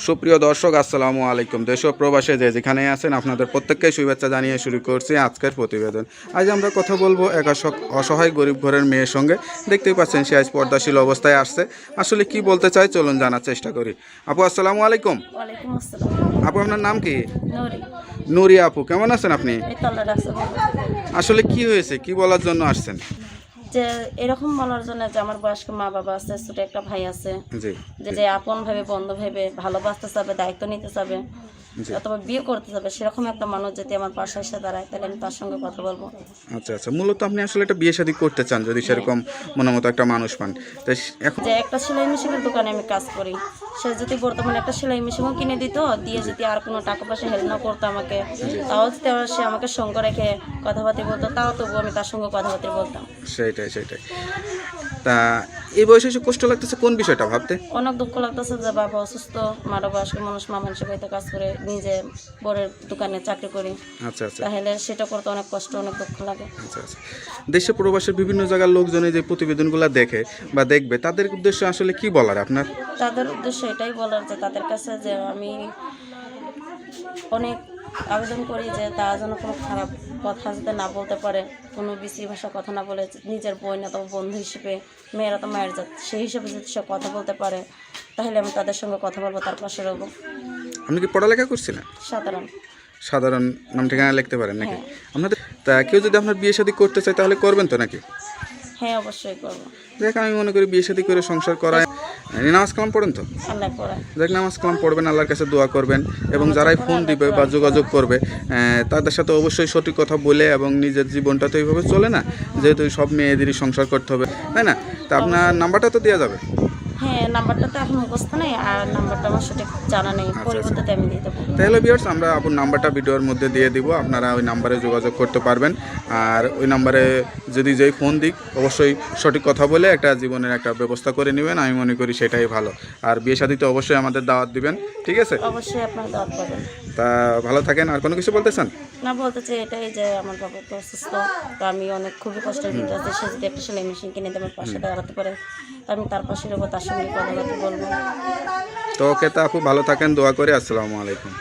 সুপ্রিয় দর্শক আসসালামু আলাইকুম। দেশ ও প্রবাসে যে যেখানে আছেন আপনাদের প্রত্যেককে শুভেচ্ছা জানিয়ে শুরু করছি আজকের প্রতিবেদন। আজ আমরা কথা বলবো এক অসহায় গরিব ঘরের মেয়ের সঙ্গে। দেখতেই পাচ্ছেন সে আজ পর্দাশীল অবস্থায় আসছে। আসলে কি বলতে চাই চলুন জানার চেষ্টা করি। আপু আসসালামু আলাইকুম। ওয়ালাইকুম আসসালাম। আপু আপনার নাম কি? নূরি। নুরিয়া আপু, কেমন আছেন আপনি? এই তো আল্লাহ রাখছে ভালো। আসলে কি হয়েছে, কি বলার জন্য আসছেন? যে এরকম বলার জন্য যে আমার বয়স্ক মা বাবা আছে, ছোট একটা ভাই আছে, জি যে আপন ভাবে বন্ধু ভেবে ভালোবাসতে চাবে, দায়িত্ব নিতে চাবে, জি। অথবা বিয়ে করতে চাবে, সেরকম একটা মানুষ যদি আমার পাশে এসে দাঁড়ায় তাহলে আমি তার সঙ্গে কথা বলবো। আচ্ছা আচ্ছা, মূলত আপনি আসলে একটা বিয়ে শাদী করতে চান যদি সেরকম মনোমতো একটা মানুষ পান। তো এখন যে একটা সেলাই মেশিনের দোকানে আমি কাজ করি, সে যদি বর্তমানে একটা সেলাই মেশিনও কিনে দিত, দিয়ে যদি আর কোনো টাকা পয়সা হেল্প না করতো আমাকে, তাও যদি সে আমাকে সঙ্গে রেখে কথাবার্তা বলতো, তাও তবু আমি তার সঙ্গে কথাবার্তা বলতাম। সেটাই সেটাই। তা এই বয়সে এসে কষ্ট লাগতেছে কোন বিষয়টা ভাবতে? অনেক দুঃখ লাগতেছে যে বাবা অসুস্থ, মারা বয়স্ক মানুষ, মা মানুষের বাড়িতে কাজ করে, নিজে বরের দোকানে চাকরি করি, আচ্ছা আচ্ছা তাহলে সেটা করতে অনেক কষ্ট, অনেক দুঃখ লাগে। আচ্ছা আচ্ছা। দেশে প্রবাসের বিভিন্ন জায়গার লোকজন এই যে প্রতিবেদনগুলো দেখে বা দেখবে তাদের উদ্দেশ্যে আসলে কি বলার আপনার? তাদের উদ্দেশ্যে এটাই বলার যে তাদের কাছে যে আমি অনেক আবেদন করি যে তারা যেন কোনো খারাপ কথা যাতে না বলতে পারে, কোনো বিশ্রী ভাষা কথা না বলে, নিজের বোন অথবা বন্ধু হিসেবে, মেয়েরা তো মায়ের জাত, সেই হিসেবে যদি সে কথা বলতে পারে তাহলে আমি তাদের সঙ্গে কথা বলবো, তার পাশে রবো। আপনি কি পড়ালেখা করছিলেন? সাধারণ। সাধারণ নাম ঠিকানা লিখতে পারেন নাকি? হ্যাঁ। আপনাদের তা কেউ যদি আপনার বিয়ে শাদী করতে চায় তাহলে করবেন তো নাকি? হ্যাঁ, অবশ্যই করবো। দেখ আমি মনে করি বিয়ে শাদী করে সংসার করায় নামাজ কালাম পড়েন তো? আল্লাহ করে। দেখ নামাজ কালাম পড়বেন, আল্লাহর কাছে দোয়া করবেন এবং যারাই ফোন দিবে বা যোগাযোগ করবে তাদের সাথে অবশ্যই সঠিক কথা বলে, এবং নিজের জীবনটা তো এইভাবে চলে না, যেহেতু সব মেয়েদেরই সংসার করতে হবে, তাই না? তা আপনার নাম্বারটা তো দেওয়া যাবে। হ্যাঁ, নাম্বারটা তো এখন মুখস্থ নেই, আর নাম্বারটা আমার সঠিক জানা নেই, পরিবর্তে আমি দিয়ে দেবো। তাহলে ভিউয়ার্স আমরা আপনার নাম্বারটা ভিডিওর মধ্যে দিয়ে দিব, আপনারা ওই নাম্বারে যোগাযোগ করতে পারবেন। আর ওই নাম্বারে যদি যেই ফোন দিক অবশ্যই সঠিক কথা বলে একটা জীবনের একটা ব্যবস্থা করে নেবেন, আমি মনে করি সেটাই ভালো। আর বিয়ে শাদীতে অবশ্যই আমাদের দাওয়াত দিবেন, ঠিক আছে? অবশ্যই আপনার দাওয়াত পাবেন। তা ভালো থাকেন। আর কোনো কিছু বলতে চান? না, বলতে চাই এটাই যে আমার বাবা তো অসুস্থ, তো আমি অনেক খুবই কষ্টের ভিতরে আছি, সে যদি একটা সেলাই মেশিন কিনে দিয়ে আমার পাশে দাঁড়াতে পারে, তো আমি তার পাশে রবো, তার সঙ্গে কথাবার্তা বলবো। তো ওকে, তা আপু ভালো থাকেন, দোয়া করে। আসসালামু আলাইকুম।